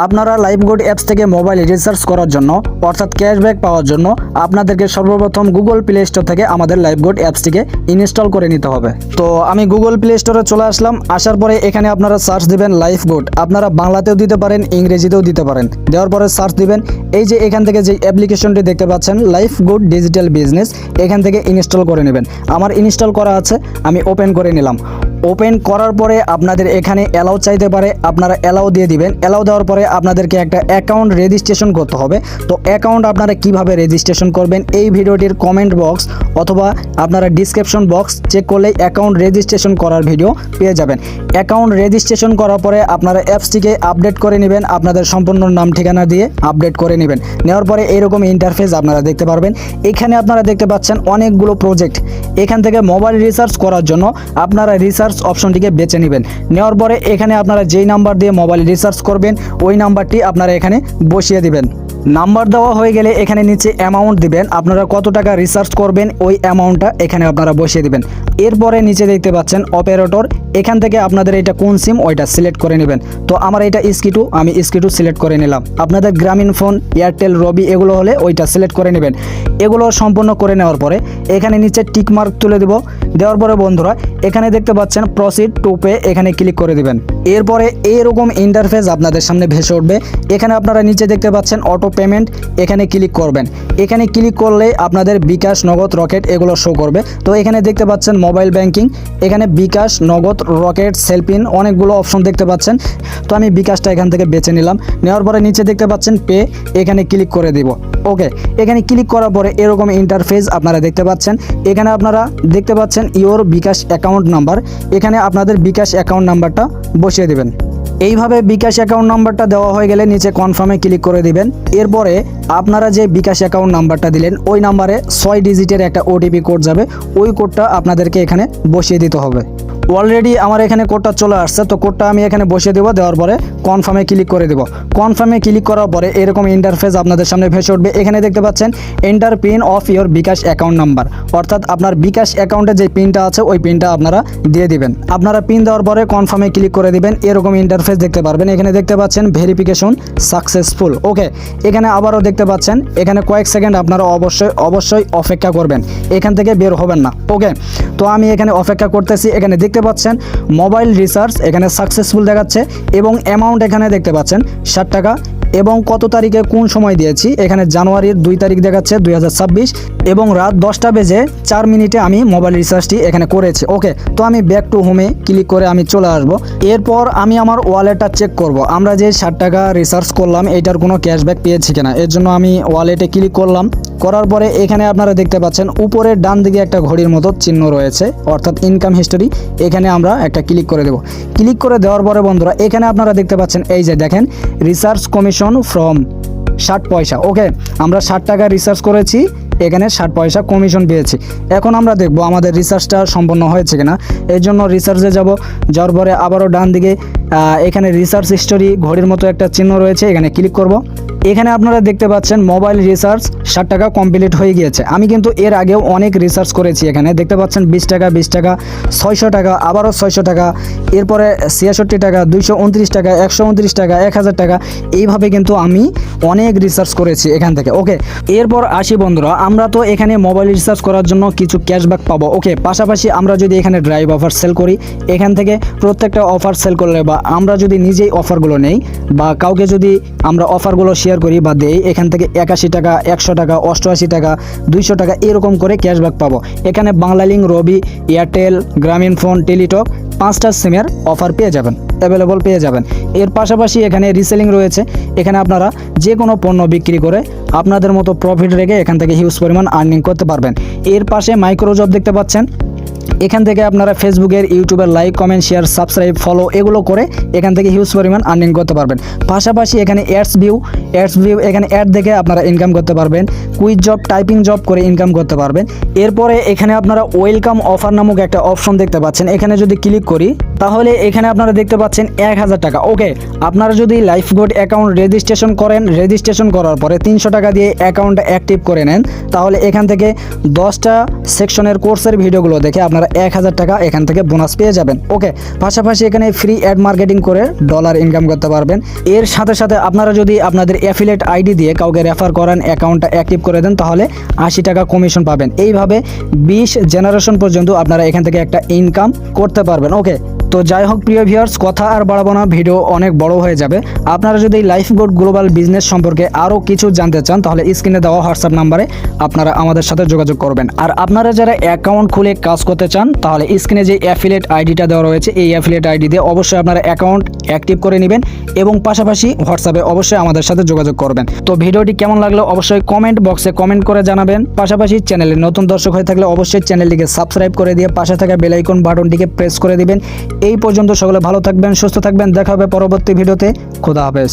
আপনারা লাইফগোড অ্যাপস থেকে mobile recharge করার জন্য অর্থাৎ ক্যাশব্যাক পাওয়ার জন্য আপনাদেরকে সর্বপ্রথম গুগল প্লে স্টোর থেকে আমাদের লাইফগোড অ্যাপসটিকে ইনস্টল করে নিতে হবে। তো আমি গুগল প্লে স্টোরে চলে আসলাম। আসার পরে এখানে আপনারা সার্চ দিবেন লাইফগোড। আপনারা বাংলাতেও দিতে পারেন, ইংরেজিতেও দিতে পারেন। দেওয়ার পরে সার্চ দিবেন। এই যে এখান থেকে যে অ্যাপ্লিকেশনটি দেখতে পাচ্ছেন লাইফগোড ডিজিটাল বিজনেস, এখান থেকে ইনস্টল করে নেবেন। আমার ইনস্টল করা আছে, আমি ওপেন করে নিলাম। ওপেন করার পরে আপনাদের এখানে অ্যালাউ চাইতে পারে, আপনারা অ্যালাউ দিয়ে দিবেন। অ্যালাউ দেওয়ার পরে আপনাদেরকে একটা অ্যাকাউন্ট রেজিস্ট্রেশন করতে হবে। তো অ্যাকাউন্ট আপনারা কিভাবে রেজিস্ট্রেশন করবেন এই ভিডিওটির কমেন্ট বক্স অথবা আপনারা ডিসক্রিপশন বক্স চেক করলেই অ্যাকাউন্ট রেজিস্ট্রেশন করার ভিডিও পেয়ে যাবেন। অ্যাকাউন্ট রেজিস্ট্রেশন করার পরে আপনারা অ্যাপসটিকে আপডেট করে নেবেন, আপনাদের সম্পূর্ণ নাম ঠিকানা দিয়ে আপডেট করে নেবেন। নেওয়ার পরে এইরকম ইন্টারফেস আপনারা দেখতে পারবেন। এখানে আপনারা দেখতে পাচ্ছেন অনেকগুলো প্রজেক্ট। এখান থেকে মোবাইল রিচার্জ করার জন্য আপনারা রিচার্জ অপশনটিকে বেছে নেবেন। নেওয়ার পরে এখানে আপনারা যেই নাম্বার দিয়ে মোবাইল রিচার্জ করবেন ওই নাম্বারটি আপনারা এখানে বসিয়ে দিবেন। নাম্বার দেওয়া হয়ে গেলে এখানে নিচে অ্যামাউন্ট দিবেন, আপনারা কত টাকা রিচার্জ করবেন ওই অ্যামাউন্টটা এখানে আপনারা বসিয়ে দিবেন। এরপরে নিচে দেখতে পাচ্ছেন অপারেটর, এখান থেকে আপনাদের এটা কোন সিম ওইটা সিলেক্ট করে নেবেন। তো আমার এটা স্কি2, আমি স্কি2 সিলেক্ট করে নিলাম। আপনাদের গ্রামীণ ফোন, এয়ারটেল, রবি এগুলো হলে ওইটা সিলেক্ট করে নেবেন। এগুলো সম্পূর্ণ করে নেওয়ার পরে এখানে নিচে টিক মার্ক তুলে দেব। দেওয়ার পরে বন্ধুরা এখানে দেখতে পাচ্ছেন প্রসিড টু পে, এখানে ক্লিক করে দিবেন। এরপরে এইরকম ইন্টারফেস আপনাদের সামনে ভেসে উঠবে। এখানে আপনারা নিচে দেখতে পাচ্ছেন অটো পেমেন্ট, এখানে ক্লিক করবেন। এখানে ক্লিক করলে আপনাদের বিকাশ, নগদ, রকেট এগুলো শো করবে। তো এখানে দেখতে পাচ্ছেন মোবাইল ব্যাংকিং, এখানে বিকাশ, নগদ, রকেট, সেলপিন অনেকগুলো অপশন দেখতে পাচ্ছেন। তো আমি বিকাশটা এখান থেকে বেছে নিলাম। নেওয়ার পরে নিচে দেখতে পাচ্ছেন পে, এখানে ক্লিক করে দিব। ওকে, এখানে ক্লিক করার পরে এরকম ইন্টারফেস আপনারা দেখতে পাচ্ছেন। এখানে আপনারা দেখতে পাচ্ছেন ইওর বিকাশ অ্যাকাউন্ট নাম্বার, এখানে আপনাদের বিকাশ অ্যাকাউন্ট নাম্বারটা বসিয়ে দেবেন। এইভাবে বিকাশ অ্যাকাউন্ট নাম্বারটা দেওয়া হয়ে গেলে নিচে কনফার্মে ক্লিক করে দিবেন। এরপরে আপনারা যে বিকাশ অ্যাকাউন্ট নাম্বারটা দিলেন ওই নাম্বারে 6 ডিজিটের একটা ওটিপি কোড যাবে, ওই কোডটা আপনাদেরকে এখানে বসিয়ে দিতে হবে। অলরেডি আমার এখানে কোডটা চলে আসছে, তো কোডটা আমি এখানে বসিয়ে দেবো। দেওয়ার পরে কনফার্মে ক্লিক করে দেবো। কনফার্মে ক্লিক করার পরে এরকম ইন্টারফেস আপনাদের সামনে ভেসে উঠবে। এখানে দেখতে পাচ্ছেন enter pin of your bKash account number, অর্থাৎ আপনার বিকাশ অ্যাকাউন্টে যে পিনটা আছে ওই পিনটা আপনারা দিয়ে দিবেন। আপনারা পিন দেওয়ার পরে কনফার্মে ক্লিক করে দিবেন। এরকম ইন্টারফেস দেখতে পারবেন। এখানে দেখতে পাচ্ছেন ভেরিফিকেশন সাকসেসফুল। ওকে, এখানে আবারও দেখতে পাচ্ছেন এখানে কয়েক সেকেন্ড আপনারা অবশ্যই অপেক্ষা করবেন, এখান থেকে বের হবেন না। ওকে, তো আমি এখানে অপেক্ষা করতেছি। এখানে দেখতে পাচ্ছেন মোবাইল রিচার্জ এখানে সাকসেসফুল দেখাচ্ছে এবং অ্যামাউন্ট এখানে দেখতে পাচ্ছেন 60 টাকা এবং কত তারিখে কোন সময় দিয়েছি এখানে জানুয়ারির 2 তারিখ দেখাচ্ছে 2026 এবং রাত 10টা বেজে 4 মিনিটে আমি মোবাইল রিচার্জটি এখানে করেছি। ওকে, তো আমি ব্যাক টু হোমে ক্লিক করে আমি চলে আসব। এরপর আমি আমার ওয়ালেটটা চেক করব, আমরা যে 60 টাকা রিচার্জ করলাম এটার কোনো ক্যাশব্যাক পেয়েছি কিনা। এর জন্য আমি ওয়ালেটে ক্লিক করলাম। করার পরে এখানে আপনারা দেখতে পাচ্ছেন উপরে ডান দিকে একটা ঘড়ির মতো চিহ্ন রয়েছে, অর্থাৎ ইনকাম হিস্টোরি, এখানে আমরা একটা ক্লিক করে দেব। ক্লিক করে দেওয়ার পরে বন্ধুরা এখানে আপনারা দেখতে পাচ্ছেন এই যে দেখেন রিচার্জ কমিশন ফ্রম 60 পয়সা। ওকে, আমরা 60 টাকা রিচার্জ করেছি, এখানে 60 পয়সা কমিশন পেয়েছি। এখন আমরা দেখব আমাদের রিচার্জটা সম্পন্ন হয়েছে কিনা। এর জন্য রিচার্জে যাব। যাওয়ার পরে আবারও ডান দিকে এখানে রিচার্জ হিস্টোরি ঘড়ির মতো একটা চিহ্ন রয়েছে, এখানে ক্লিক করব। এখানে আপনারা দেখতে পাচ্ছেন মোবাইল রিচার্জ 60 টাকা কমপ্লিট হয়ে গিয়েছে। আমি কিন্তু এর আগেও অনেক রিচার্জ করেছি। এখানে দেখতে পাচ্ছেন 20 টাকা, 20 টাকা, 600 টাকা, আবারও 600 টাকা, এরপরে 66 টাকা, 229 টাকা, 129 টাকা, 1000 টাকা, এইভাবে কিন্তু আমি অনেক রিচার্জ করেছি এখান থেকে। ওকে, এরপর আসি বন্ধুরা, আমরা তো এখানে মোবাইল রিচার্জ করার জন্য কিছু ক্যাশব্যাক পাবো। ওকে, পাশাপাশি আমরা যদি এখানে ড্রাইভ অফার সেল করি, এখান থেকে প্রত্যেকটা অফার সেল করলে বা আমরা যদি নিজেই অফারগুলো নেই বা কাউকে যদি আমরা অফারগুলো শেয়ার করি বা দেই, এখান থেকে 81 টাকা, 100 টাকা, 88 টাকা, 200 টাকা এরকম করে ক্যাশব্যাক পাবো। এখানে বাংলালিংক, রবি, এয়ারটেল, গ্রামীণ ফোন, টেলিটক 5টা সিমের অফার পেয়ে যাবেন, অ্যাভেলেবল পেয়ে যাবেন। এর পাশাপাশি এখানে রিসেলিং রয়েছে, এখানে আপনারা যে কোনো পণ্য বিক্রি করে আপনাদের মতো প্রফিট রেখে এখান থেকে হিউজ পরিমাণ আর্নিং করতে পারবেন। এর পাশে মাইক্রো জব দেখতে পাচ্ছেন, এখান থেকে আপনারা ফেসবুকের, ইউটিউবের like, comment, share, subscribe, follow এগুলো করে এখান থেকে হিউজ পরিমাণ আর্নিং করতে পারবেন। পাশাপাশি এখানে অ্যাডস ভিউ এখানে অ্যাড দেখে আপনারা ইনকাম করতে পারবেন। কুইজ জব, টাইপিং জব করে ইনকাম করতে পারবেন। এরপরে এখানে আপনারা ওয়েলকাম অফার নামক একটা অপশন দেখতে পাচ্ছেন, এখানে যদি ক্লিক করি তাহলে এখানে আপনারা দেখতে পাচ্ছেন 1000 টাকা। ওকে, আপনারা যদি লাইফ গোড অ্যাকাউন্ট রেজিস্ট্রেশন করেন, রেজিস্ট্রেশন করার পরে 300 টাকা দিয়ে অ্যাকাউন্টটা অ্যাক্টিভ করে নেন, তাহলে এখান থেকে 10টা সেকশনের কোর্সের ভিডিওগুলো দেখে আপনারা 1000 টাকা এখান থেকে বোনাস পেয়ে যাবেন। ওকে, পাশাপাশি এখানে ফ্রি অ্যাড মার্কেটিং করে ডলার ইনকাম করতে পারবেন। এর সাথে সাথে আপনারা যদি আপনাদের অ্যাফিলিয়েট আইডি দিয়ে কাউকে রেফার করেন, অ্যাকাউন্টটা অ্যাক্টিভ করে দেন, তাহলে 80 টাকা কমিশন পাবেন। এইভাবে 20 জেনারেশন পর্যন্ত আপনারা এখান থেকে একটা ইনকাম করতে পারবেন। ওকে, তো যাই হোক প্রিয় ভিউয়ার্স, কথা আর বাড়াবো না, ভিডিও অনেক বড় হয়ে যাবে। আপনারা যদি লাইফ গোড গ্লোবাল বিজনেস সম্পর্কে আরও কিছু জানতে চান, তাহলে স্ক্রিনে দেওয়া হোয়াটসঅ্যাপ নাম্বারে আপনারা আমাদের সাথে যোগাযোগ করবেন। আর আপনারা যারা অ্যাকাউন্ট খুলে কাজ করতে চান, তাহলে স্ক্রিনে যে অ্যাফিলিয়েট আইডিটা দেওয়া রয়েছে, এই অ্যাফিলিয়েট আইডি দিয়ে অবশ্যই আপনারা অ্যাকাউন্ট অ্যাক্টিভ করে নেবেন এবং পাশাপাশি হোয়াটসঅ্যাপে অবশ্যই আমাদের সাথে যোগাযোগ করবেন। তো ভিডিওটি কেমন লাগলো অবশ্যই কমেন্ট বক্সে কমেন্ট করে জানাবেন। পাশাপাশি চ্যানেলে নতুন দর্শক হয়ে থাকলে অবশ্যই চ্যানেলটিকে সাবস্ক্রাইব করে দিয়ে পাশে থাকা বেল আইকন বাটনটিকে প্রেস করে দিবেন। এই পর্যন্ত সকলে ভালো থাকবেন, সুস্থ থাকবেন, দেখা হবে পরবর্তী ভিডিওতে। খোদা হাফেজ।